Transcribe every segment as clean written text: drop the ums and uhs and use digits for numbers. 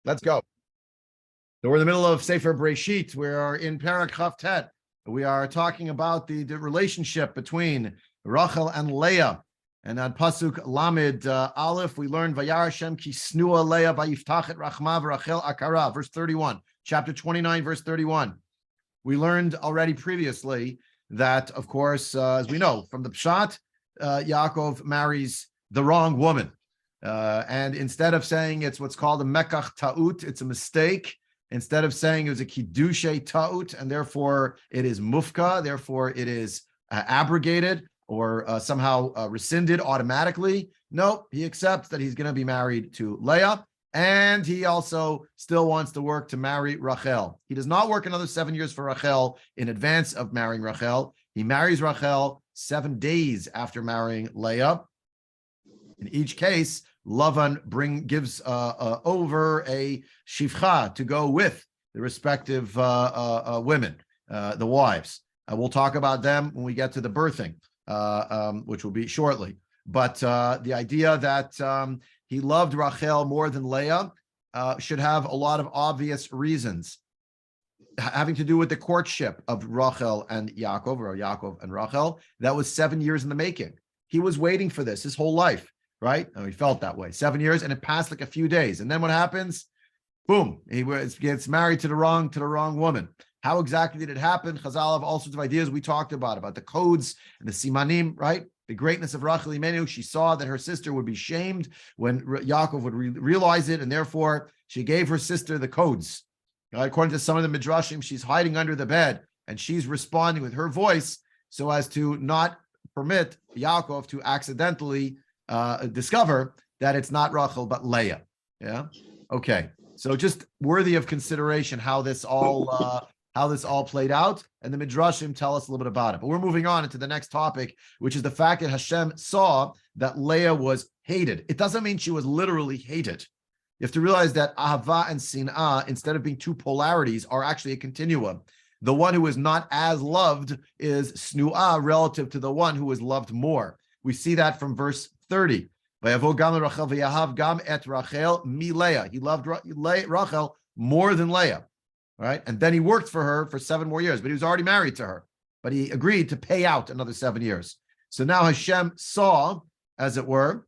Let's go. So we're in the middle of Sefer Breisheet. We are in Parak Chavtet. We are talking about the relationship between Rachel and Leah. And on Pasuk Lamed Aleph, we learned Vayar Hashem ki snua Leah vayiftach et rachma v'Rachel akara, verse 31, chapter 29, verse 31. We learned already previously that, of course, as we know from the Pshat, Yaakov marries the wrong woman. And instead of saying it's what's called a mekach ta'ut, it's a mistake. Instead of saying it was a kiddushe ta'ut, and therefore it is mufka, therefore it is abrogated or somehow rescinded automatically. No, he accepts that he's going to be married to Leah, and he also still wants to work to marry Rachel. He does not work another 7 years for Rachel in advance of marrying Rachel. He marries Rachel 7 days after marrying Leah. In each case, Lavan gives over a shifcha to go with the respective women, the wives. We'll talk about them when we get to the birthing, which will be shortly. But the idea that he loved Rachel more than Leah should have a lot of obvious reasons, having to do with the courtship of Rachel and Yaakov, or Yaakov and Rachel. That was 7 years in the making. He was waiting for this his whole life. Right? And he felt that way. 7 years, and it passed like a few days. And then what happens? Boom! He gets married to the wrong woman. How exactly did it happen? Chazal have all sorts of ideas we talked about the codes and the simanim, right? The greatness of Rachel Imenu. She saw that her sister would be shamed when Yaakov would realize it, and therefore she gave her sister the codes. According to some of the midrashim, she's hiding under the bed, and she's responding with her voice so as to not permit Yaakov to accidentally discover that it's not Rachel but Leah. Yeah. Okay. So just worthy of consideration how this all played out, and the midrashim tell us a little bit about it. But we're moving on into the next topic, which is the fact that Hashem saw that Leah was hated. It doesn't mean she was literally hated. You have to realize that ahava and sin'ah, instead of being two polarities, are actually a continuum. The one who is not as loved is snu'ah relative to the one who is loved more. We see that from verse 30. He loved Rachel more than Leah, right? And then he worked for her for 7 more years, but he was already married to her. But he agreed to pay out another 7 years. So now Hashem saw, as it were,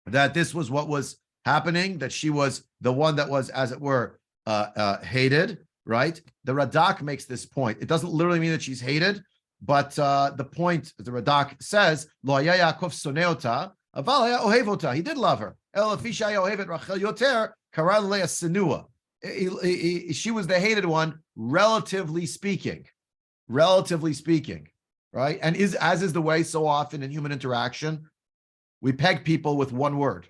that this was what was happening, that she was the one that was, as it were, hated, right? The Radak makes this point. It doesn't literally mean that she's hated, but the point, the Radak says, Lo haya Yaakov soneh ota, aval haya ohev ota. He did love her. El afisha haya ohev et Rachel yoter, kara leah senua. She was the hated one, relatively speaking, right? And as is the way so often in human interaction, we peg people with one word.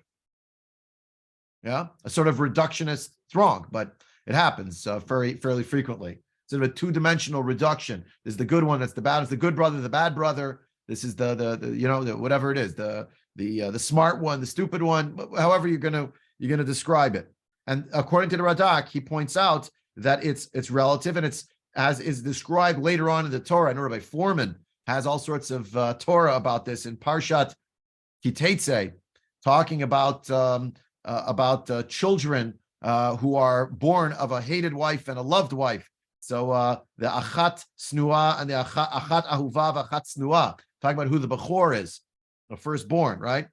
Yeah, a sort of reductionist throng, but it happens fairly frequently. Sort of a two-dimensional reduction. There's the good one, that's the bad. It's the good brother, the bad brother. This is the whatever it is, the smart one, the stupid one. However you're gonna describe it. And according to the Radak, he points out that it's relative, and it's as is described later on in the Torah. I know Rabbi Foreman has all sorts of Torah about this in Parshat Kiteitzei, talking about children who are born of a hated wife and a loved wife. So the achat snua and the achat ahuva v'achat snua, talking about who the bechor is, the firstborn, right?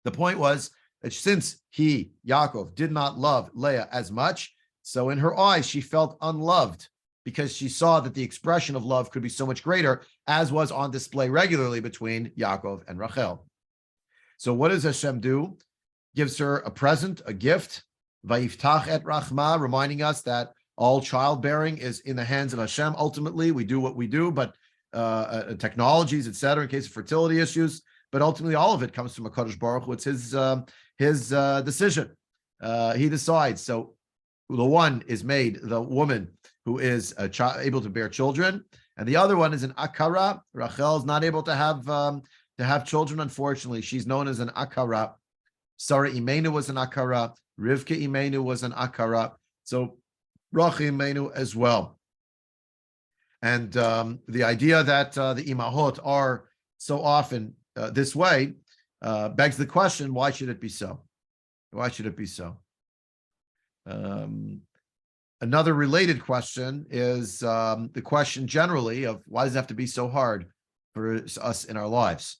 The point was that since Yaakov, did not love Leah as much, so in her eyes she felt unloved, because she saw that the expression of love could be so much greater, as was on display regularly between Yaakov and Rachel. So what does Hashem do? Gives her a present, a gift, vayiftach et rachma, reminding us that all childbearing is in the hands of Hashem. Ultimately, we do what we do, but technologies, etc., in case of fertility issues. But ultimately, all of it comes from HaKadosh Baruch Hu. It's his decision. He decides. So the one is made the woman who is able to bear children, and the other one is an akara. Rachel is not able to have children. Unfortunately, she's known as an akara. Sarah Imenu was an akara. Rivka Imenu was an akara. So Rachel Imenu as well. And the idea that the imahot are so often this way begs the question: why should it be so? Why should it be so? Another related question is the question generally of why does it have to be so hard for us in our lives?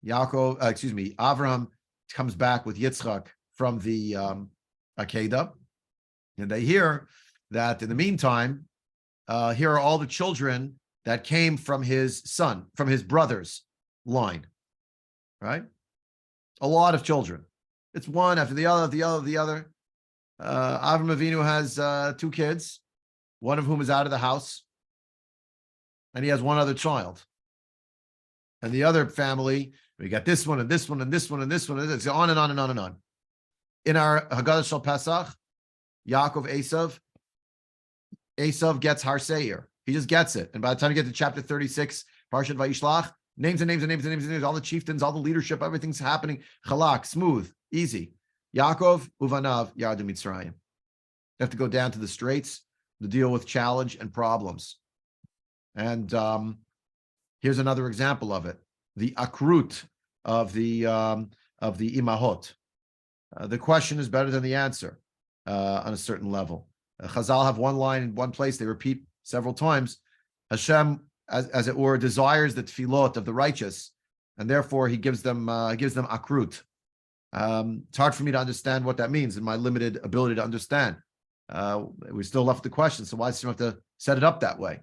Avraham comes back with Yitzchak from the Akedah, and they hear that in the meantime, here are all the children that came from his son, from his brother's line, right? A lot of children. It's one after the other, the other. Avram Avinu has 2 kids, one of whom is out of the house, and he has one other child. And the other family, we got this one and this one and this one and this one, and it's on and on and on and on. In our Haggadah Shel Pesach, Yaakov Esav gets Har Seir. He just gets it. And by the time you get to chapter 36, Parshat Vayishlach, names and names and names and names and names, all the chieftains, all the leadership, everything's happening. Chalak, smooth, easy. Yaakov, Uvanav, Yardu Mitzrayim. You have to go down to the straits to deal with challenge and problems. And here's another example of it: the akrut of the imahot. The question is better than the answer on a certain level. Chazal have one line in one place; they repeat several times. Hashem, as it were, desires the tefillot of the righteous, and therefore He gives them akrut. It's hard for me to understand what that means in my limited ability to understand. We still left the question, so why does Hashem have to set it up that way?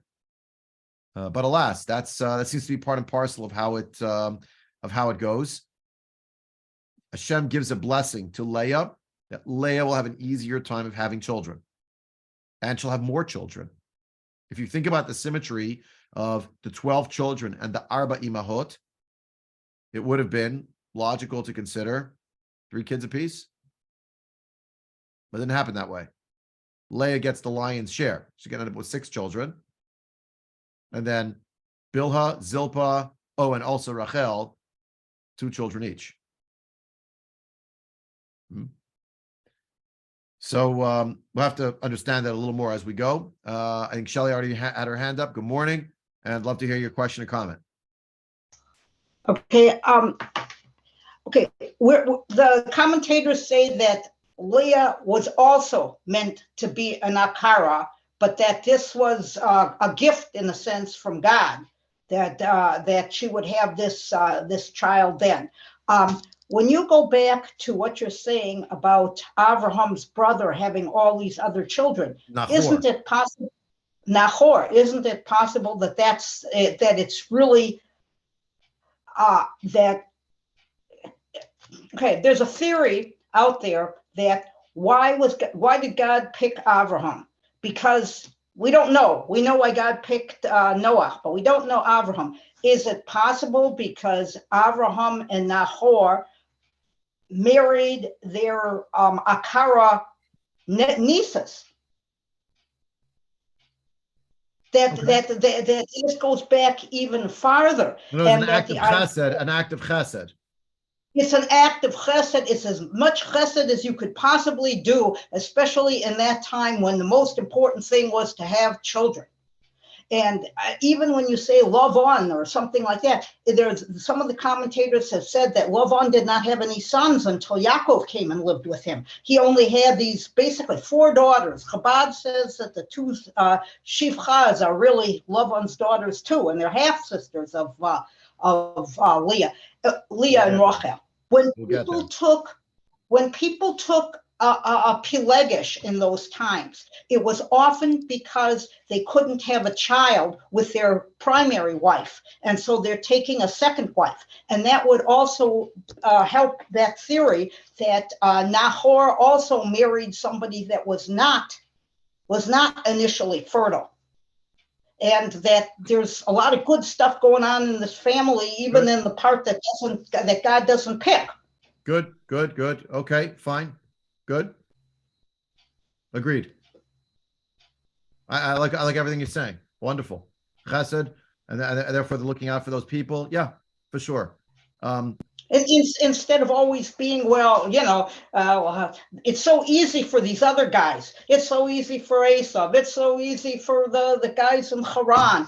But alas, that seems to be part and parcel of how it goes. Hashem gives a blessing to Leah, that Leah will have an easier time of having children, and she'll have more children. If you think about the symmetry of the 12 children and the Arba Imahot, it would have been logical to consider 3 kids apiece, but it didn't happen that way. Leah gets the lion's share. She ended up with 6 children. And then Bilhah, Zilpah, and also Rachel, 2 children each. So we'll have to understand that a little more as we go. I think Shelley already had her hand up. Good morning, and I'd love to hear your question or comment. Okay. Okay. The commentators say that Leah was also meant to be an Akara, but that this was a gift in a sense from God, that she would have this child then. When you go back to what you're saying about Abraham's brother having all these other children, isn't it possible, Nahor, isn't it possible that it's really that? Okay, there's a theory out there that why did God pick Abraham? Because we don't know. We know why God picked Noah, but we don't know Abraham. Is it possible because Abraham and Nahor married their Akara nieces? That this goes back even farther. No, it's an act of chesed. An act of chesed. It's an act of chesed. It's as much chesed as you could possibly do, especially in that time when the most important thing was to have children. And even when you say Lavan or something like that, there's some of the commentators have said that Lavan did not have any sons until Yaakov came and lived with him. He only had these basically 4 daughters. Chabad says that the 2 Shivchas are really Lavan's daughters too, and they're half sisters of Leah and Rachel. When people took a Pelegish in those times, it was often because they couldn't have a child with their primary wife, and so they're taking a second wife, and that would also help that theory that Nahor also married somebody that was not initially fertile. And that there's a lot of good stuff going on in this family, even in the part that God doesn't pick. Good. Okay, fine. Good. Agreed. I like everything you're saying. Wonderful. Chesed, and therefore they're looking out for those people. Yeah, for sure. Instead of always being, it's so easy for these other guys. It's so easy for Esav. It's so easy for the guys in Haran.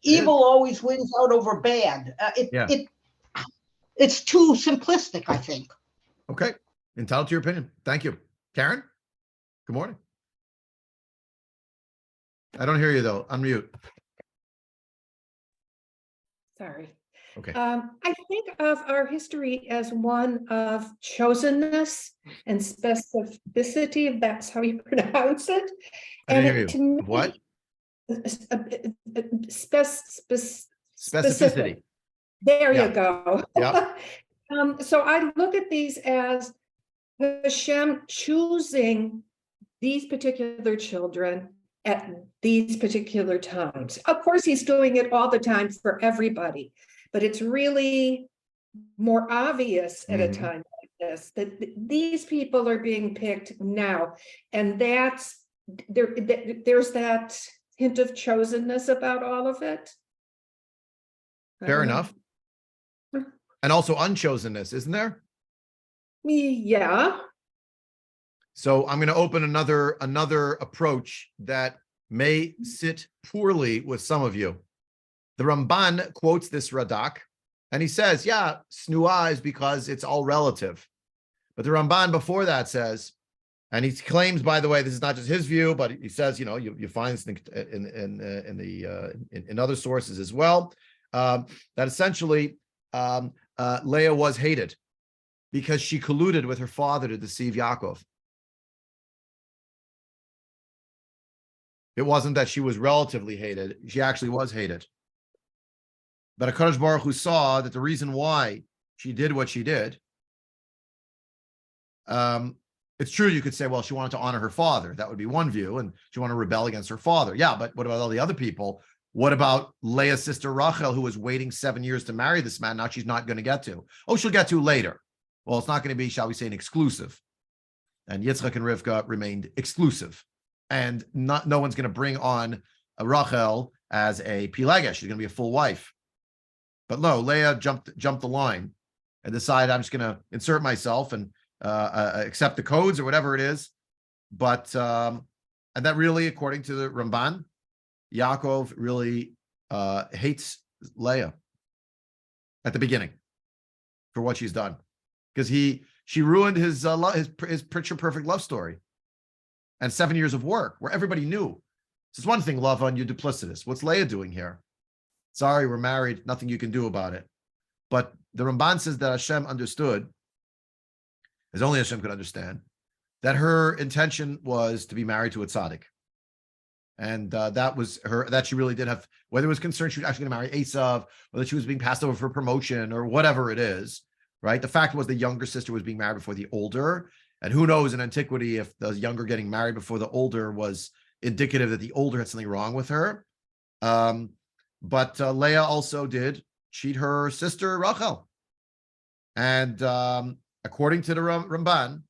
Evil always wins out over bad. It's too simplistic, I think. Okay. Entitled to your opinion. Thank you. Karen, good morning. I don't hear you though. Unmute. Sorry. Okay. I think of our history as one of chosenness and specificity, if that's how you pronounce it. I didn't hear And you. to me, What? Specific. Specificity. There Yeah. you go. Yeah. So I look at these as Hashem choosing these particular children at these particular times. Of course, he's doing it all the time for everybody, but it's really more obvious at a time like this that these people are being picked now. And that's there's that hint of chosenness about all of it. Fair enough. And also unchosenness, isn't there? Yeah. So I'm going to open another approach that may sit poorly with some of you. The Ramban quotes this Radak, and he says, yeah, snua is because it's all relative. But the Ramban before that says, and he claims, by the way, this is not just his view, but he says, you know, you find this in other sources as well, that essentially Leah was hated because she colluded with her father to deceive Yaakov. It wasn't that she was relatively hated; she actually was hated. But HaKadosh Baruch Hu saw that the reason why she did what she did, it's true you could say, well, she wanted to honor her father. That would be one view, and she wanted to rebel against her father. Yeah, but what about all the other people? What about Leah's sister Rachel, who was waiting 7 years to marry this man? Now she's not going to get to. Oh, she'll get to later. Well, it's not going to be, shall we say, an exclusive. And Yitzchak and Rivka remained exclusive. And no one's going to bring on Rachel as a pilega. She's going to be a full wife. But no, Leah jumped the line and decided, I'm just going to insert myself and accept the codes or whatever it is. But and that really, according to the Ramban, Yaakov really hates Leah at the beginning for what she's done, because she ruined his picture perfect love story and 7 years of work where everybody knew. It's one thing, love on you duplicitous. What's Leah doing here? Sorry, we're married. Nothing you can do about it. But the Ramban says that Hashem understood, as only Hashem could understand, that her intention was to be married to a tzaddik. And that was her, that she really did have, whether it was concerned she was actually going to marry Esav, or that she was being passed over for promotion, or whatever it is, right? The fact was the younger sister was being married before the older. And who knows in antiquity if the younger getting married before the older was indicative that the older had something wrong with her. But Leah also did cheat her sister Rachel. And according to the Ramban,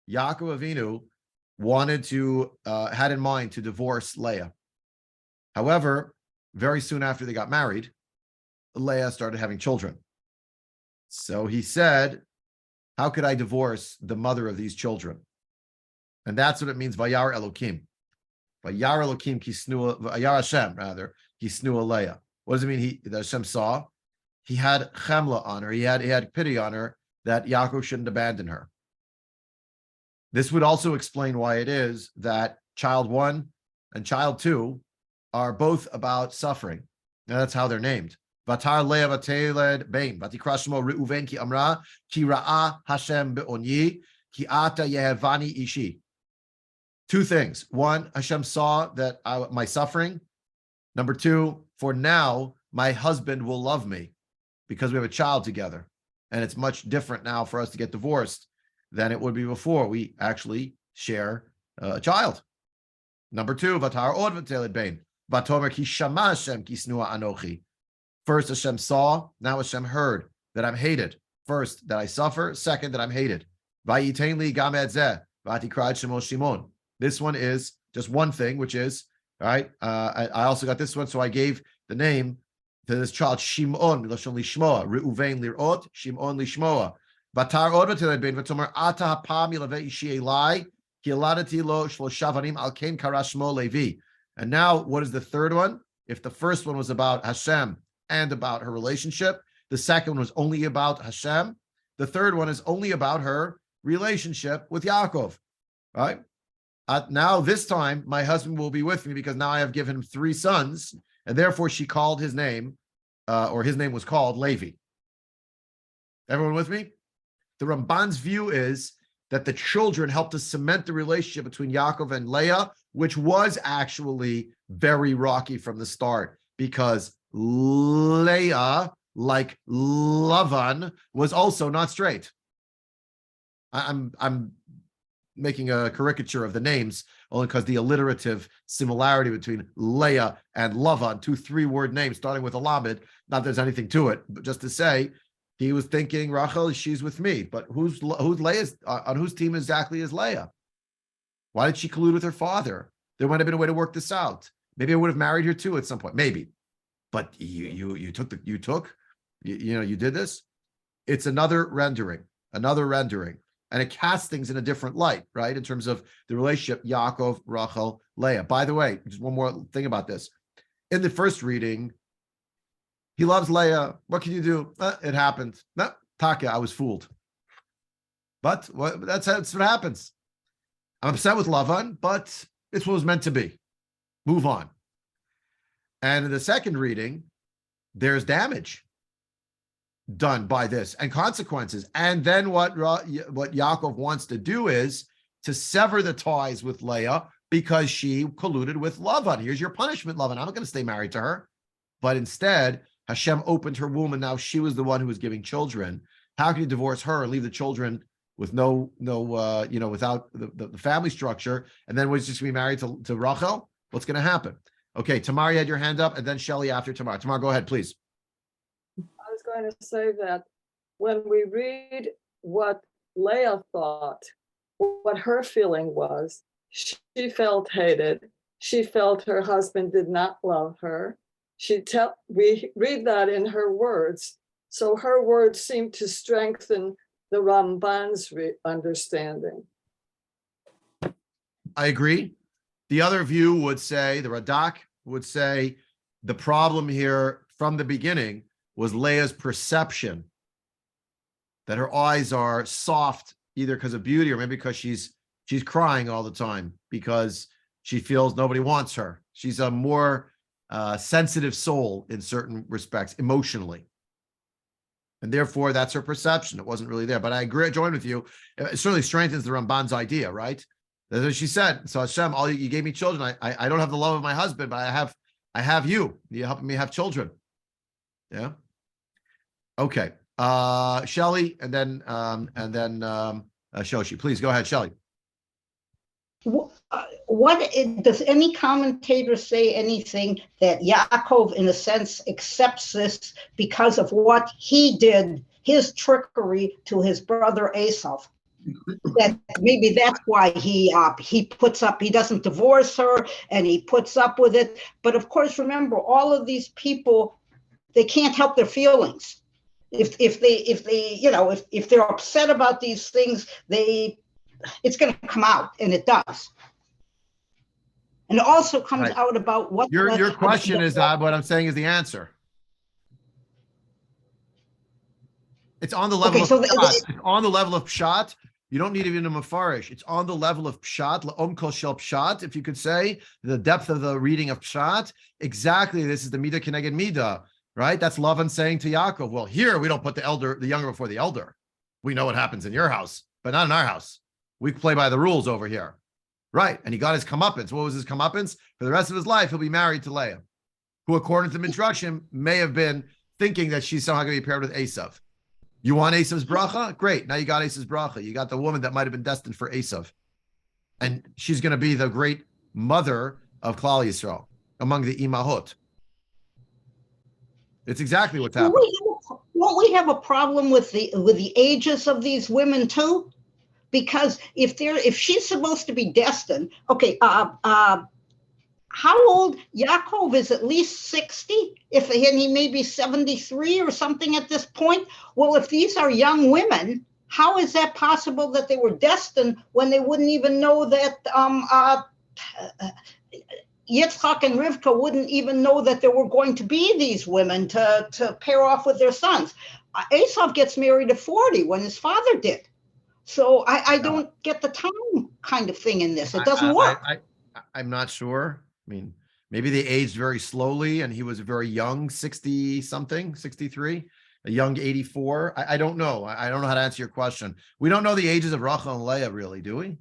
Yaakov Avinu wanted to, had in mind to divorce Leah. However, very soon after they got married, Leah started having children. So he said, how could I divorce the mother of these children? And that's what it means, Vayar Elokim. Vayar Elokim kisnua, Vayar Hashem, rather, kisnua Leah. What does it mean? That Hashem saw? He had chemla on her. He had pity on her that Yaakov shouldn't abandon her. This would also explain why it is that child 1 and child 2 are both about suffering. Now that's how they're named. Vatar Leah vateled bein. Vatikra shemo Reuven ki amra ki ra'a Hashem be'onyi ki ata yehevani ishi. Two things. One, Hashem saw that my suffering. Number 2, for now, my husband will love me because we have a child together. And it's much different now for us to get divorced than it would be before. We actually share a child. Number 2, Vatar od vateled bein. Vatomer ki shama Hashem ki snua anochi. First, Hashem saw. Now Hashem heard that I'm hated. First, that I suffer. Second, that I'm hated. Vayitain li gam et zeh. Vatikra shemo Shimon. This one is just one thing, which is, all right, I also got this one, so I gave the name to this child, Shimon, Milashon Lishmoa, Reuven Lirot, Shimon Lishmoa. Vatar od vateled bein, vatomer ata hapam yilave ishi elai, ki eladati lo shlosha vanim al ken kara shmo Levi. And now, what is the third one? If the first one was about Hashem and about her relationship, the second one was only about Hashem, the third one is only about her relationship with Yaakov, right? Now this time my husband will be with me because now I have given him 3 sons, and therefore she called his name, or his name was called Levi. Everyone with me? The Ramban's view is that the children helped to cement the relationship between Yaakov and Leah, which was actually very rocky from the start, because Leah, like Lavan, was also not straight. I'm making a caricature of the names only because the alliterative similarity between Leah and Lavan, 2 3-word names starting with a lamed, not that there's anything to it, but just to say he was thinking Rachel, she's with me, but who's Leah's, on whose team exactly is Leah? Why did she collude with her father? There might have been a way to work this out. Maybe I would have married her too at some point, maybe. But you did this. It's another rendering, and it casts things in a different light, right? In terms of the relationship, Yaakov, Rachel, Leah. By the way, just one more thing about this. In the first reading, he loves Leah. What can you do? It happened. No, Taka, I was fooled. But that's what happens. I'm upset with Lavan, but it's what it was meant to be. Move on. And in the second reading, there's damage done by this and consequences. And then what Yaakov wants to do is to sever the ties with Leah because she colluded with Lavan. Here's your punishment, Lavan. I'm not going to stay married to her. But instead, Hashem opened her womb, and now she was the one who was giving children. How can you divorce her and leave the children with without the family structure? And then was just going to be married to Rachel? What's going to happen? Okay, Tamar, you had your hand up, and then Shelley after Tamar. Tamar, go ahead, please. I was going to say that when we read what Leah thought, what her feeling was, she felt hated. She felt her husband did not love her. We read that in her words. So her words seem to strengthen the Ramban's understanding. I agree. The other view would say, the Radak would say, the problem here from the beginning was Leah's perception that her eyes are soft, either because of beauty or maybe because she's crying all the time because she feels nobody wants her. She's a more sensitive soul in certain respects, emotionally. And therefore, that's her perception. It wasn't really there. But I agree, join with you. It certainly strengthens the Ramban's idea, right? That's what she said. So Hashem, you gave me children. I don't have the love of my husband, but I have you. You're helping me have children. Yeah. Okay. Shelley, and then Shoshi. Please go ahead, Shelley. Does any commentator say anything that Yaakov, in a sense, accepts this because of what he did, his trickery to his brother Esau? That maybe that's why he puts up, he doesn't divorce her and he puts up with it. But of course, remember, all of these people, they can't help their feelings. If they're upset about these things, it's going to come out, and it does. And it also comes out about what your question is. What I'm saying is the answer. It's on the level of pshat. It's on the level of pshat. You don't need even a mafarish. It's on the level of pshat, la'om kol shel pshat, if you could say, the depth of the reading of pshat. Exactly, this is the midah keneged midah, right? That's Lavan saying to Yaakov, well, here we don't put the younger before the elder. We know what happens in your house, but not in our house. We play by the rules over here. Right, and he got his comeuppance. What was his comeuppance? For the rest of his life, he'll be married to Leah, who, according to the Midrashim, may have been thinking that she's somehow going to be paired with Esav. You want Esav's bracha? Great. Now you got Esav's bracha. You got the woman that might have been destined for Esav. And she's going to be the great mother of Klal Yisrael among the imahot. It's exactly what's happening. Won't we have a problem with the ages of these women too? Because if she's supposed to be destined, okay, how old? Yaakov is at least 60, and he may be 73 or something at this point. Well, if these are young women, how is that possible that they were destined when they wouldn't even know that Yitzchak and Rivka wouldn't even know that there were going to be these women to pair off with their sons? Esau gets married at 40 when his father did. So I don't get the time kind of thing in this. It doesn't work. I'm not sure. I mean, maybe they aged very slowly and he was very young, 60 something, 63, a young 84. I don't know. I don't know how to answer your question. We don't know the ages of Rachel and Leah, really, do we?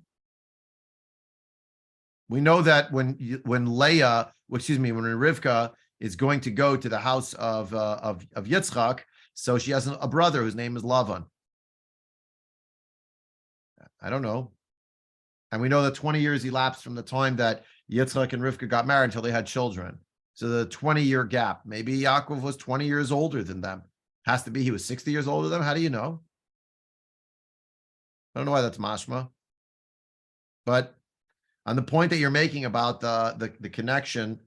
We know that when Leah, excuse me, when Rivka is going to go to the house of Yitzchak, so she has a brother whose name is Lavan. I don't know. And we know that 20 years elapsed from the time that Yitzchak and Rivka got married until they had children. So the 20-year gap. Maybe Yaakov was 20 years older than them. Has to be he was 60 years older than them. How do you know? I don't know why that's mashma. But on the point that you're making about the connection,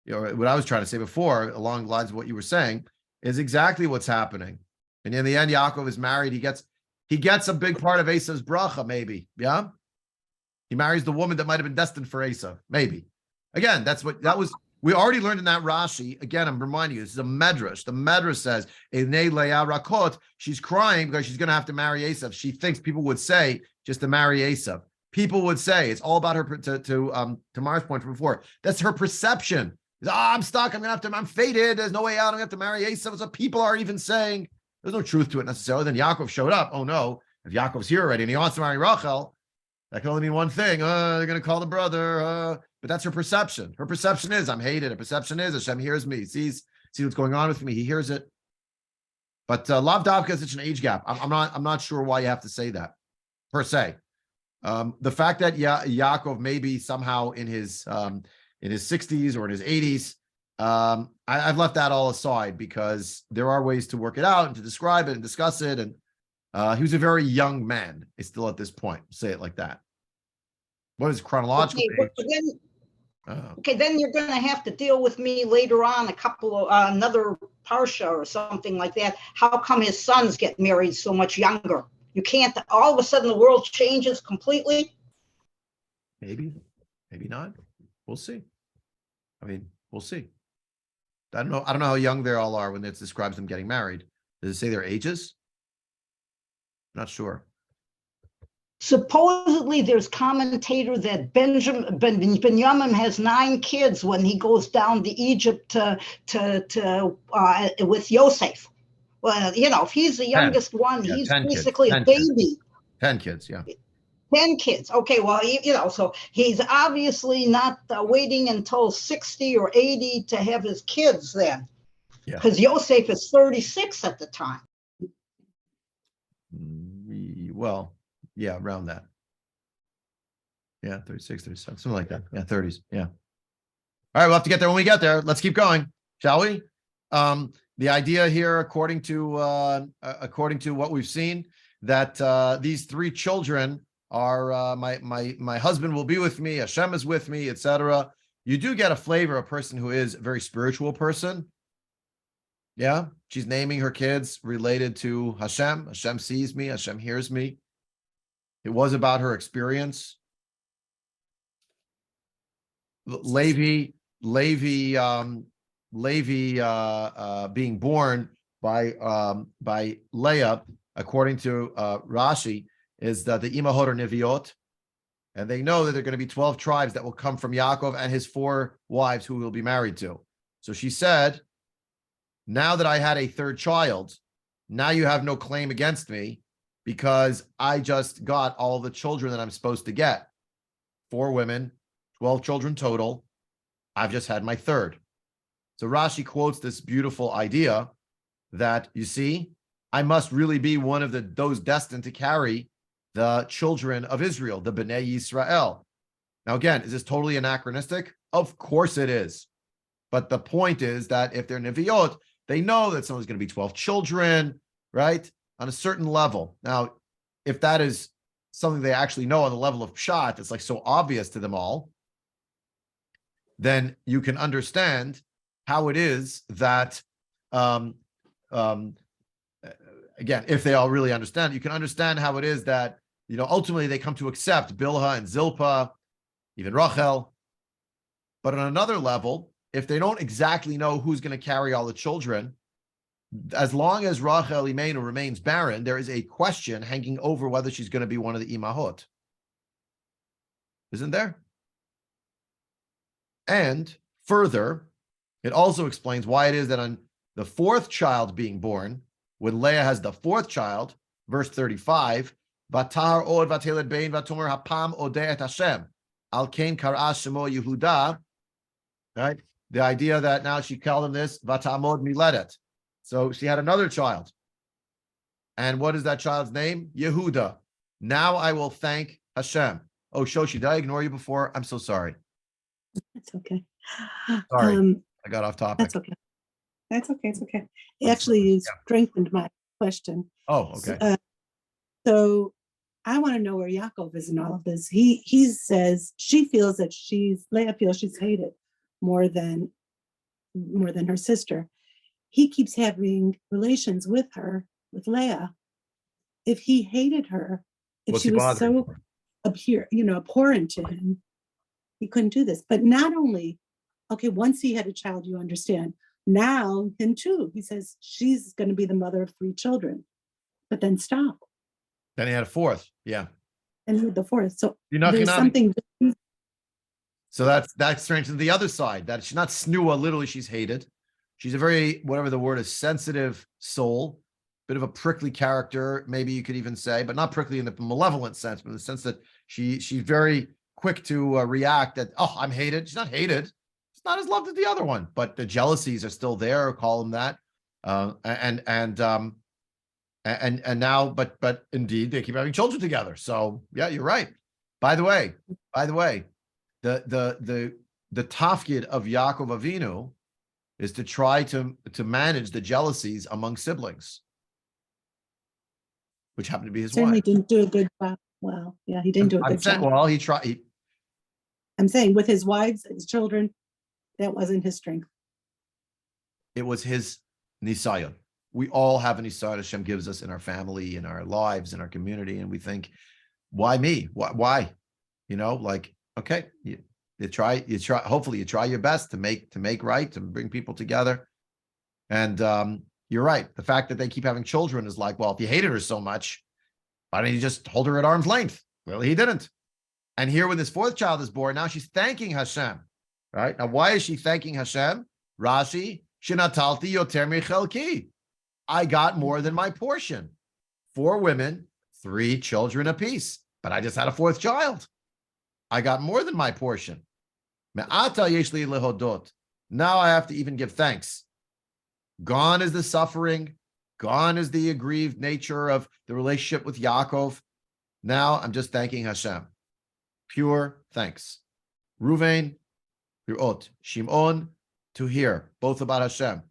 what I was trying to say before, along the lines of what you were saying, is exactly what's happening. And in the end, Yaakov is married. He gets a big part of Esav's bracha, maybe. Yeah. He marries the woman that might have been destined for Esav, maybe. Again, that was. We already learned in that Rashi. Again, I'm reminding you, this is a medrash. The medrash says, "Einei Leah rakot." She's crying because she's going to have to marry Esav. She thinks people would say just to marry Esav. People would say it's all about her. To Tamar's point from before, that's her perception. I'm stuck. I'm fated. There's no way out. I'm going to have to marry Esav. So people are even saying there's no truth to it necessarily. Then Yaakov showed up. Oh no, if Yaakov's here already and he wants to marry Rachel, that can only mean one thing. They're going to call the brother. But that's her perception. Her perception is I'm hated. Her perception is Hashem hears me, sees what's going on with me. He hears it. But Lav Davka is such an age gap. I'm not sure why you have to say that per se. The fact that Yaakov may be somehow in his 60s or in his 80s, I've left that all aside because there are ways to work it out and to describe it and discuss it. And he was a very young man. It's still at this point. Say it like that. What is chronological age? Okay, then you're going to have to deal with me later on, another parsha or something like that. How come his sons get married so much younger? You can't, all of a sudden the world changes completely. Maybe not. We'll see. I mean, we'll see. I don't know how young they all are when it describes them getting married. Does it say their ages? Not sure. Supposedly, there's commentator that Benjamin has 9 kids when he goes down to Egypt with Yosef. Well, if he's the youngest one, he's basically a baby. 10 kids, yeah. 10 kids. Okay, well, so he's obviously not waiting until 60 or 80 to have his kids then, because Yosef is 36 at the time. Well. Yeah, around that. Yeah, 36, 37, something like that. Yeah, 30s. Yeah. All right, we'll have to get there when we get there. Let's keep going, shall we? The idea here, according to what we've seen, that these 3 children are my husband will be with me, Hashem is with me, etc. You do get a flavor of a person who is a very spiritual person. Yeah, she's naming her kids related to Hashem. Hashem sees me. Hashem hears me. It was about her experience. Levi being born by Leah, according to Rashi, is that the Imahot are Neviot, and they know that there are going to be 12 tribes that will come from Yaakov and his 4 wives who he will be married to. So she said, now that I had a 3rd child, now you have no claim against me, because I just got all the children that I'm supposed to get. 4 women, 12 children total. I've just had my 3rd. So Rashi quotes this beautiful idea that, you see, I must really be one of those destined to carry the children of Israel, the Bnei Yisrael. Now, again, is this totally anachronistic? Of course it is. But the point is that if they're Neviot, they know that someone's going to be 12 children, right? On a certain level. Now, if that is something they actually know on the level of pshat, it's like so obvious to them all, then you can understand how it is that, again, if they all really understand, you can understand how it is that, ultimately they come to accept Bilhah and Zilpah, even Rachel. But on another level, if they don't exactly know who's going to carry all the children, as long as Rachel Imenu remains barren, there is a question hanging over whether she's going to be one of the imahot. Isn't there? And further, it also explains why it is that on the fourth child being born, when Leah has the fourth child, verse 35, Vatar od vateled bein vatomer hapam odeh et Hashem, al kain kara shemo Yehuda, right? The idea that now she called him this, Vatamod miledet. So she had another child. And what is that child's name? Yehuda. Now I will thank Hashem. Oh, Shoshi, did I ignore you before? I'm so sorry. That's okay. Sorry, I got off topic. That's okay. That's okay. It's okay. Actually, you strengthened my question. Oh, okay. So I want to know where Yaakov is in all of this. He says she feels that Leah feels she's hated more than her sister. He keeps having relations with her, with Leah. If he hated her, if she was so abhorrent to him, he couldn't do this. But not only, okay, once he had a child, you understand. Now, him too, he says she's going to be the mother of 3 children, but then stop. Then he had a fourth. Yeah. And with the fourth. So there's there's something. So that strengthens the other side, that she's not snua, literally she's hated. She's a very, whatever the word is, sensitive soul, bit of a prickly character, maybe you could even say, but not prickly in the malevolent sense, but in the sense that she's very quick to react that, oh, I'm hated. She's not hated. She's not as loved as the other one, but the jealousies are still there, call them that. And now, but indeed, they keep having children together. So yeah, you're right. By the way, the tafkid of Yaakov Avinu is to try to manage the jealousies among siblings, which happened to be his Certainly wife. didn't do a good job. Well, yeah, he didn't do a good job. Well, he tried. I'm saying with his wives, his children, that wasn't his strength. It was his nisayon. We all have a nisayon Hashem gives us in our family, in our lives, in our community, and we think, why me? Why? Okay, you try. Hopefully, you try your best to make right, to bring people together. And you're right. The fact that they keep having children is like, well, if you hated her so much, why don't you just hold her at arm's length? Well, he didn't. And here, when this fourth child is born, now she's thanking Hashem. Right now, why is she thanking Hashem? Rashi, shinatalti yoter michelki. I got more than my portion. 4 women, 3 children apiece. But I just had a 4th child. I got more than my portion. Me'ata yesh li lehodot. Now I have to even give thanks. Gone is the suffering. Gone is the aggrieved nature of the relationship with Yaakov. Now I'm just thanking Hashem. Pure thanks. Ruvain, Pirot. Shimon, to hear. Both about Hashem.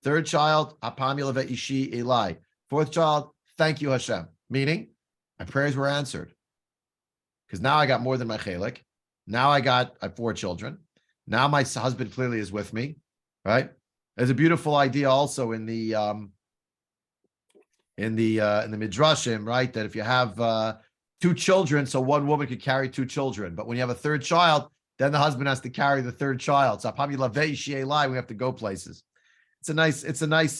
3rd child, Apam Yeleve Ishi Eli. 4th child, thank you, Hashem. Meaning, my prayers were answered. Because now I got more than my chelik. Now I have 4 children. Now my husband clearly is with me, right? There's a beautiful idea also in the midrashim, right? That if you have 2 children, so one woman could carry 2 children. But when you have a 3rd child, then the husband has to carry the 3rd child. So Apam Yeleve Ishi Eli, we have to go places. It's a nice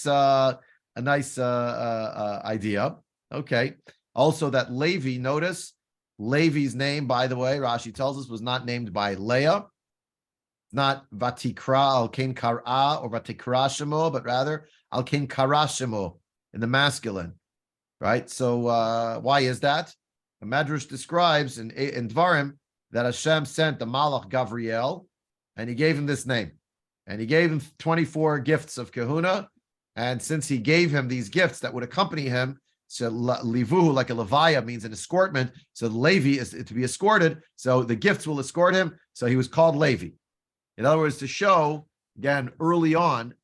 idea. Okay. Also, that Levi, notice Levi's name, by the way, Rashi tells us, was not named by Leah, not Vatikra al-Kain Kara or Vatikra Shemo, but rather al-Kain Kara Shemo in the masculine, right? So why is that? The Medrash describes in Dvarim that Hashem sent the Malach Gavriel, and he gave him this name. And he gave him 24 gifts of kahuna. And since he gave him these gifts that would accompany him, so livu, like a levaya, means an escortment. So the Levi is to be escorted. So the gifts will escort him. So he was called Levi. In other words, to show, again, early on,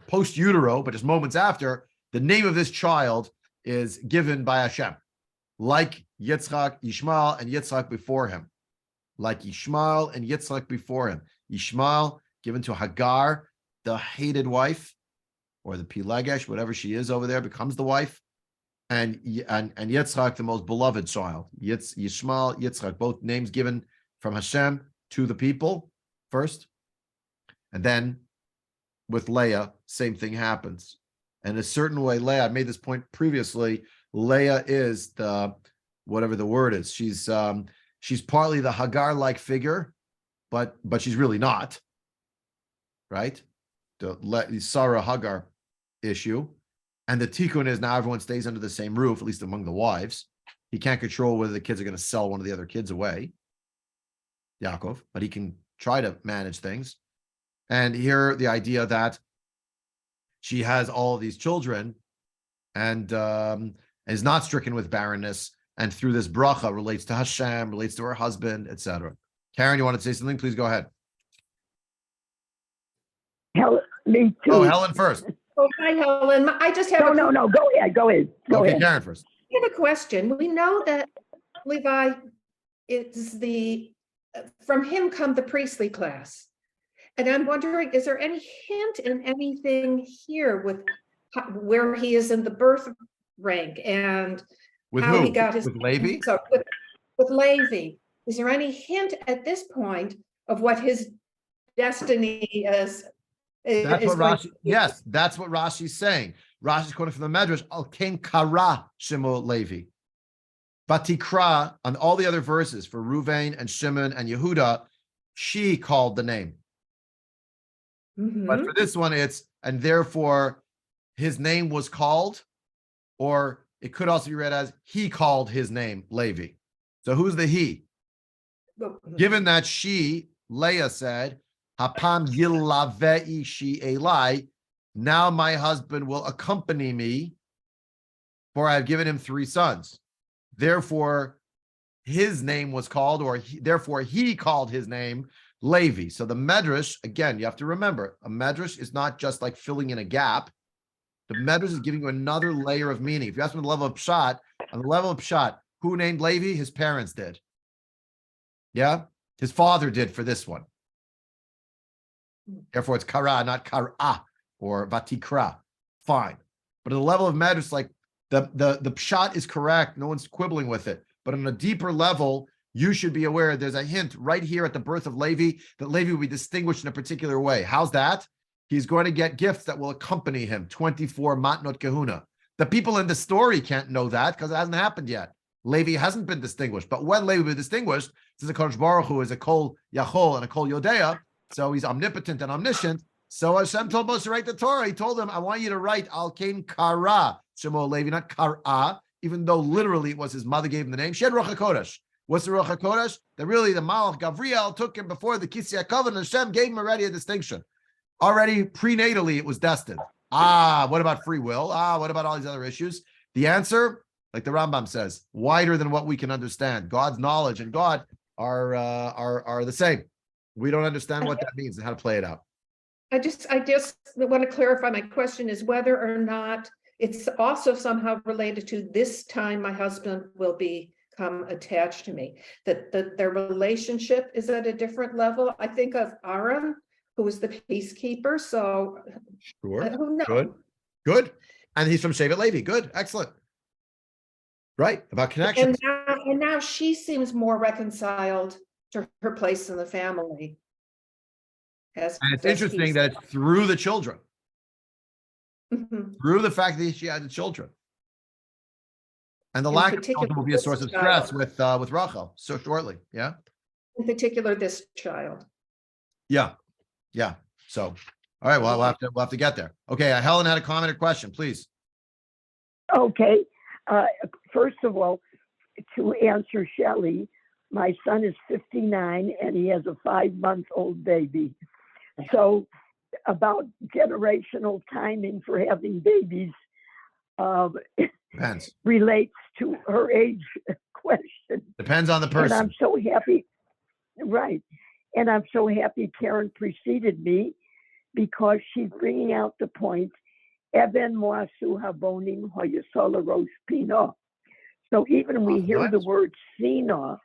post utero, but just moments after, the name of this child is given by Hashem. Like Yitzchak, Yishmael, and Yitzchak before him. Like Yishmael and Yitzchak before him. Yishmael given to Hagar, the hated wife, or the Pilegesh, whatever she is over there, becomes the wife, and Yitzchak, the most beloved child. Yishmael, Yitzchak, both names given from Hashem to the people first, and then with Leah, same thing happens. And a certain way, Leah, I made this point previously, Leah is the, whatever the word is, she's partly the Hagar-like figure, but she's really not, right? The Sarah Hagar issue. And the tikkun is now everyone stays under the same roof, at least among the wives. He can't control whether the kids are going to sell one of the other kids away, Yaakov, but he can try to manage things. And here, the idea that she has all of these children and is not stricken with barrenness, and through this bracha relates to Hashem, relates to her husband, etc. Karen, you want to say something? Please go ahead. Helen, me too. Oh, Helen first. Oh, hi, Helen. I just have No. Go ahead. Go Okay, ahead. Karen first. I have a question. We know that Levi is from him come the priestly class. And I'm wondering, is there any hint in anything here with where he is in the birth rank and With how who? he got his With Levi? So with Levi, is there any hint at this point of what his destiny is? That's what going Rashi. Yes, that's what Rashi's saying. Rashi's quoting from the Medrash. Al Kain Kara Shemo Levi. Batikra on all the other verses for Ruvain and Shimon and Yehuda, she called the name. Mhm. But for this one, it's and therefore his name was called, or it could also be read as he called his name Levi. So who's the he? Given that she, Leah, said, Hapam yilavei shi Eli, now my husband will accompany me, for I have given him 3 sons. Therefore, his name was called, or therefore he called his name Levi. So the Medrash, again, you have to remember, a Medrash is not just like filling in a gap. The Medrash is giving you another layer of meaning. If you ask me on the level of Pshat, who named Levi? His parents did. Yeah? His father did for this one. Therefore, it's Kara, not Kara or Vatikra. Fine. But at the level of Medrash, like the Pshat is correct. No one's quibbling with it. But on a deeper level, you should be aware there's a hint right here at the birth of Levi that Levi will be distinguished in a particular way. How's that? He's going to get gifts that will accompany him, 24 matnot kahuna. The people in the story can't know that because it hasn't happened yet. Levi hasn't been distinguished. But when Levi will be distinguished, since the Kodesh Baruch Hu is a Kol Yachol and a Kol Yodea, so he's omnipotent and omniscient. So Hashem told Moshe to write the Torah. He told him, I want you to write Al Kain Kara Shemo Levi, not Kara, even though literally it was his mother gave him the name. She had Ruach HaKodesh. What's the Ruach HaKodesh? That really the Malach Gavriel took him before the Kisei HaKavod, and Hashem gave him already a distinction. Already prenatally, it was destined. What about free will? What about all these other issues? The answer, like the Rambam says, wider than what we can understand. God's knowledge and God are the same. We don't understand what that means and how to play it out. I just want to clarify, my question is whether or not it's also somehow related to this time my husband will become attached to me, that their relationship is at a different level. I think of Aaron, who was the peacekeeper. So Sure. who knows? Good. And he's from Shevet Levi. Good. Excellent. Right. About connections. And now she seems more reconciled to her place in the family. And it's interesting that it's through the children, Mhm. through the fact that she had the children. And the In lack of particular, children will be a source of this stress child. with Rachel so shortly. Yeah. In particular, this child. Yeah. So, all right. Well, we'll have to get there. Okay. Helen had a comment or question, please. Okay. First of all, to answer Shelley, my son is 59 and he has a 5-month-old baby. So about generational timing for having babies Depends. relates to her age question. Depends on the And person. I'm so happy. Right. And I'm so happy Karen preceded me because she's bringing out the point, Eben Moasu Habonim Hoyasola Rosh Pino. So even when we hear the word Sina,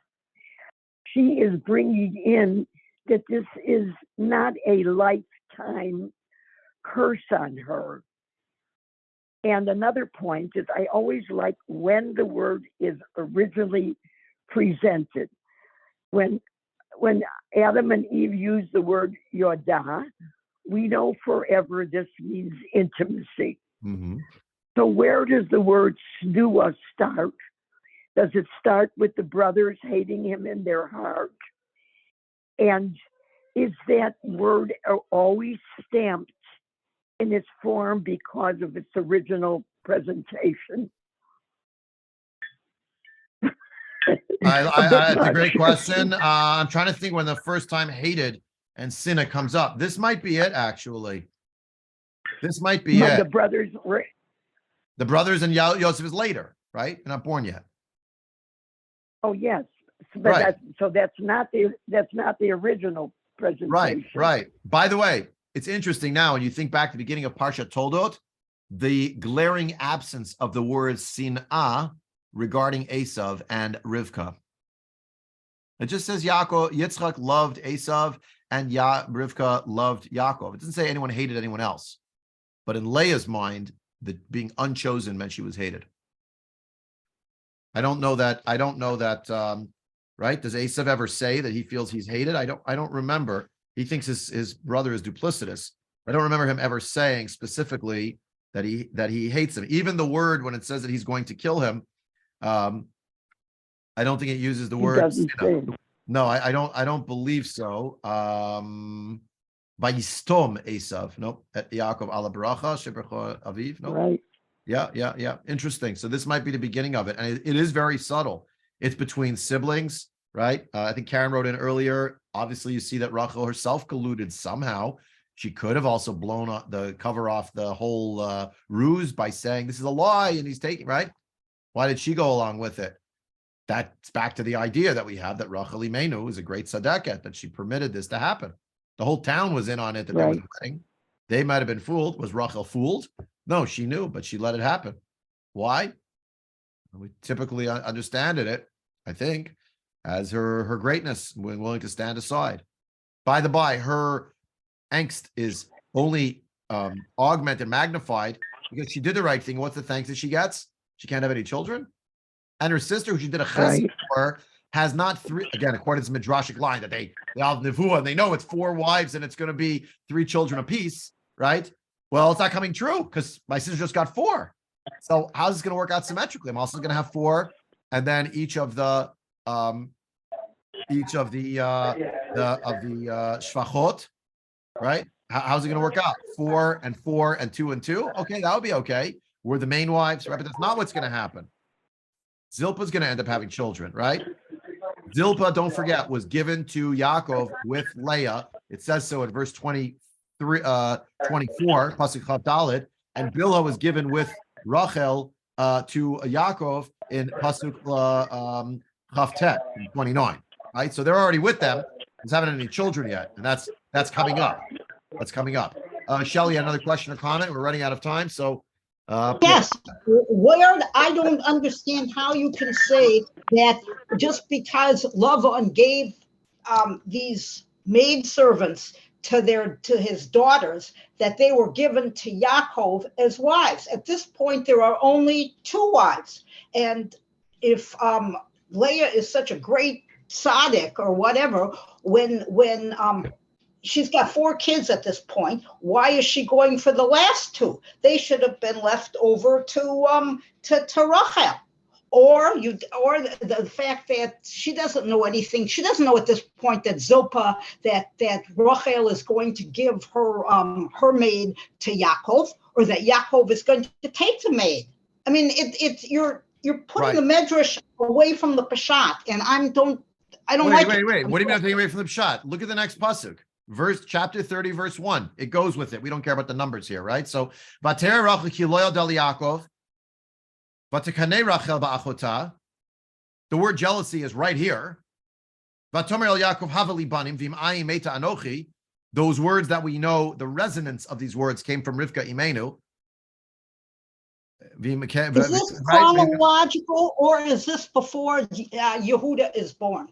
she is bringing in that this is not a lifetime curse on her. And another point is I always like when the word is originally presented. When Adam and Eve used the word Yodah, we know forever this means intimacy. Mhm. So where does the word snua start? Does it start with the brothers hating him in their heart? And is that word always stamped in its form because of its original presentation? It's a great question. I'm trying to think when the first time hated and sinna comes up. This might be it, actually. This might be But it. the brothers were, The brothers and Yosef is later, right? They're not born yet. oh yes, but Right. that's not the original presentation. Right. By the way, it's interesting now when you think back to the beginning of Parsha Toldot, the glaring absence of the word sin'ah regarding Esav and Rivka. It just says Yitzchak loved Esav and Rivka loved Yaakov. It doesn't say anyone hated anyone else. But in Leah's mind, the being unchosen meant she was hated. I don't know that. Right? Does Esav ever say that he feels he's hated? I don't remember. He thinks his brother is duplicitous. I don't remember him ever saying specifically that he hates him. Even the word when it says that he's going to kill him, I don't think it uses the word. No, I don't believe so. Vayistom Esav. Nope. At Yaakov ala baracha shebercha aviv. Nope. Right. Yeah. Interesting. So this might be the beginning of it, and it is very subtle. It's between siblings, right? I think Karen wrote in earlier. Obviously, you see that Rachel herself colluded somehow. She could have also blown the cover off the whole ruse by saying this is a lie, and he's taking right. Why did she go along with it? That's back to the idea that we have that Rachel Imenu is a great tzaddiket, that she permitted this to happen. The whole town was in on it that there was a wedding. They might have been fooled. Was Rachel fooled? No, she knew, but she let it happen. Why? We typically understand it, I think, as her greatness when willing to stand aside. By the by, her angst is only augmented, magnified because she did the right thing. What's the thanks that she gets? She can't have any children. And her sister, who she did a chesed for, has not three, again, according to the Midrashic line, that they have nevuah, and they know it's 4 wives and it's going to be 3 children apiece, right? Well, it's not coming true because my sister just got 4. So how's this going to work out symmetrically? I'm also going to have 4, and then each of the shvachot, right? How's it going to work out? 4 and 4 and 2 and 2. Okay, that would be okay. We're the main wives, right? But that's not what's going to happen. Zilpah's going to end up having children, right? Zilpah, don't forget, was given to Yaakov with Leah. It says so in verse 24, Pasuk Chav Dalet, and Bilhah was given with Rachel to Yaakov in Pasuk Chav Tet, 29. Right, so they're already with them. He's having any children yet, and that's coming up. That's coming up. Shelley, another question or comment? We're running out of time, so. Yes, where I don't understand how you can say that just because Lavan gave these maidservants to his daughters, that they were given to Yaakov as wives. At this point, there are only 2 wives, and if Leah is such a great tzaddik or whatever, when she's got 4 kids at this point, why is she going for the last 2? They should have been left over to Rachel. Or the fact that she doesn't know anything. She doesn't know at this point that Zilpah, that Rachel is going to give her maid to Yaakov, or that Yaakov is going to take the maid. I mean, you're putting the medrash away from the pashat, and I don't like it. Wait. What do you mean taking away from the pashat? Look at the next pasuk. Chapter 30, verse 1. It goes with it. We don't care about the numbers here, right? So, Vater Rachel ki lo yada Yaakov, Vatekane Rachel ba'achota. The word jealousy is right here. Vatomer el Yaakov havali banim vim ayin meta anochi. Those words that we know, the resonance of these words came from Rivka Imenu. Is this chronological, or is this before Yehuda is born?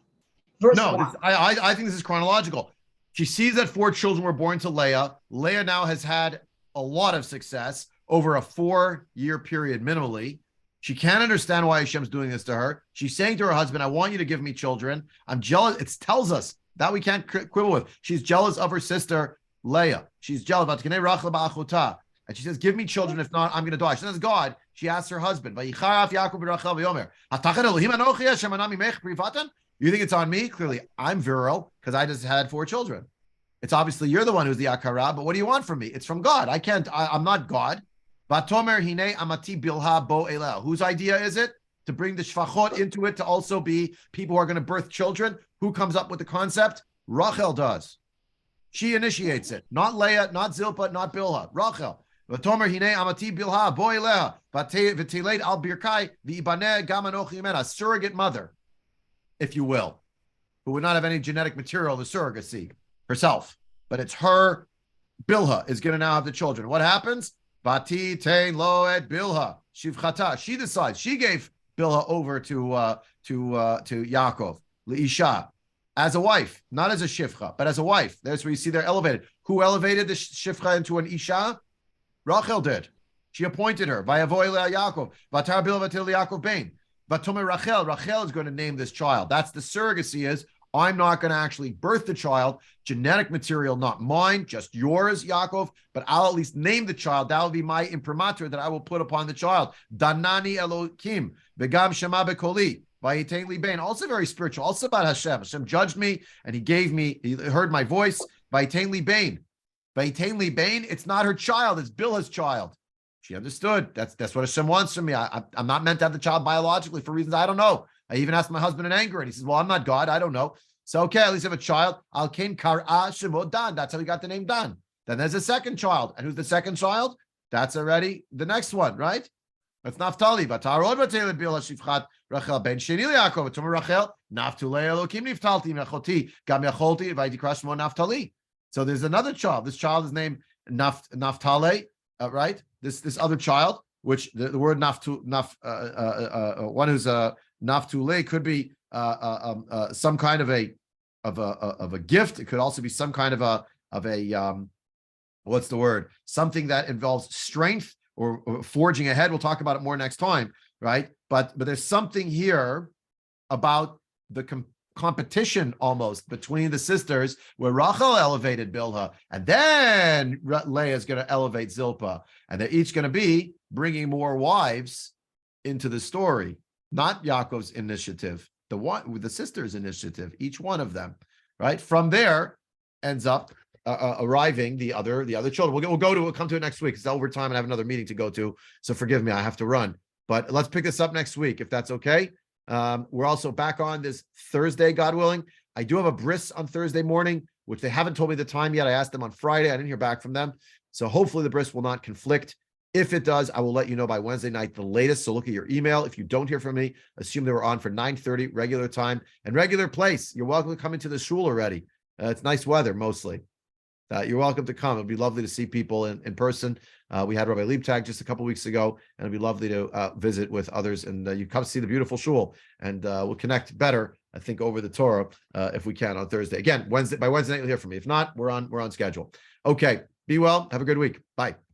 Verse 1. I think this is chronological. She sees that 4 children were born to Leah. Leah now has had a lot of success over a 4-year period minimally. She can't understand why Hashem's doing this to her. She's saying to her husband, I want you to give me children. I'm jealous. It tells us that we can't quibble with. She's jealous of her sister Leah. She's jealous about Tkenei Rachel ba'achuta. And she says, give me children, if not, I'm going to die. She says, God, she asks her husband, you think it's on me? Clearly, I'm virile because I just had 4 children. It's obviously you're the one who's the akara, but what do you want from me? It's from God. I'm not God. Vatomer hine amati bilha bo elel. Whose idea is it? To bring the shvachot into it to also be people who are going to birth children. Who comes up with the concept? Rachel does. She initiates it. Not Leah, not Zilpah, not Bilhah. Rachel. Vatomer hine amati bilha bo elel. V'tileit al birkai v'ibane gam anochi imena. Surrogate mother, if you will, who would not have any genetic material, the surrogacy herself. But it's her. Bilhah is going to now have the children. What happens? Bati tein lo et Bilhah shivchata. She decides. She gave Bilhah over to Yaakov, Leisha, as a wife, not as a shivcha, but as a wife. That's where you see they're elevated. Who elevated the shivcha into an isha? Rachel did. She appointed her. Vayavoy Yaakov. Vatar Bilhah vatil Yaakov bein. Vatomer Rachel. Rachel is going to name this child. That's the surrogacy is. I'm not going to actually birth the child. Genetic material, not mine, just yours, Yaakov, but I'll at least name the child. That will be my imprimatur that I will put upon the child. Danani Elokim, Begam Shema Bekoli, Vayitain Li Bain. Also very spiritual, also about Hashem. Hashem judged me and he heard my voice. Vayitain Li Bain. Vayitain Li Bain, it's not her child, it's Bilhah's child. She understood. That's what Hashem wants from me. I'm not meant to have the child biologically for reasons I don't know. I even asked my husband in anger, and he says, well, I'm not God. I don't know. So, okay, at least I have a child. Al-Kain Kar'a Shemo Dan. That's how we got the name Dan. Then there's a second child. And who's the second child? That's already the next one, right? That's Naphtali. Vatarod Vateled Bilhah Shivchat Rachel ben Sheni Yaakov. Tomer Rachel Naftulei Elokim Niftalti Mechoti Gam Yacholti Vayikra Shmo Naftali. So there's another child. This child is named Naphtali, right? This other child, which the word one who's Naftulei could be some kind of a gift. It could also be some kind of a what's the word? Something that involves strength or forging ahead. We'll talk about it more next time, right? But there's something here about the competition almost between the sisters, where Rachel elevated Bilhah, and then Leah is going to elevate Zilpah, and they're each going to be bringing more wives into the story. Not Yaakov's initiative, the sisters' initiative, each one of them, right? From there ends up arriving the other children. We'll come to it next week. It's overtime and I have another meeting to go to, so forgive me, I have to run. But let's pick this up next week if that's okay. We're also back on this Thursday, God willing. I do have a bris on Thursday morning, which they haven't told me the time yet. I asked them on Friday. I didn't hear back from them, so hopefully the bris will not conflict. If it does, I will let you know by Wednesday night, the latest. So look at your email. If you don't hear from me, assume they were on for 9:30, regular time and regular place. You're welcome to come into the shul already. It's nice weather, mostly. You're welcome to come. It'd be lovely to see people in person. We had Rabbi Liebtag just a couple weeks ago, and it'd be lovely to visit with others. And you come see the beautiful shul, and we'll connect better, I think, over the Torah if we can on Thursday. Again, by Wednesday night, you'll hear from me. If not, we're on schedule. Okay. Be well. Have a good week. Bye.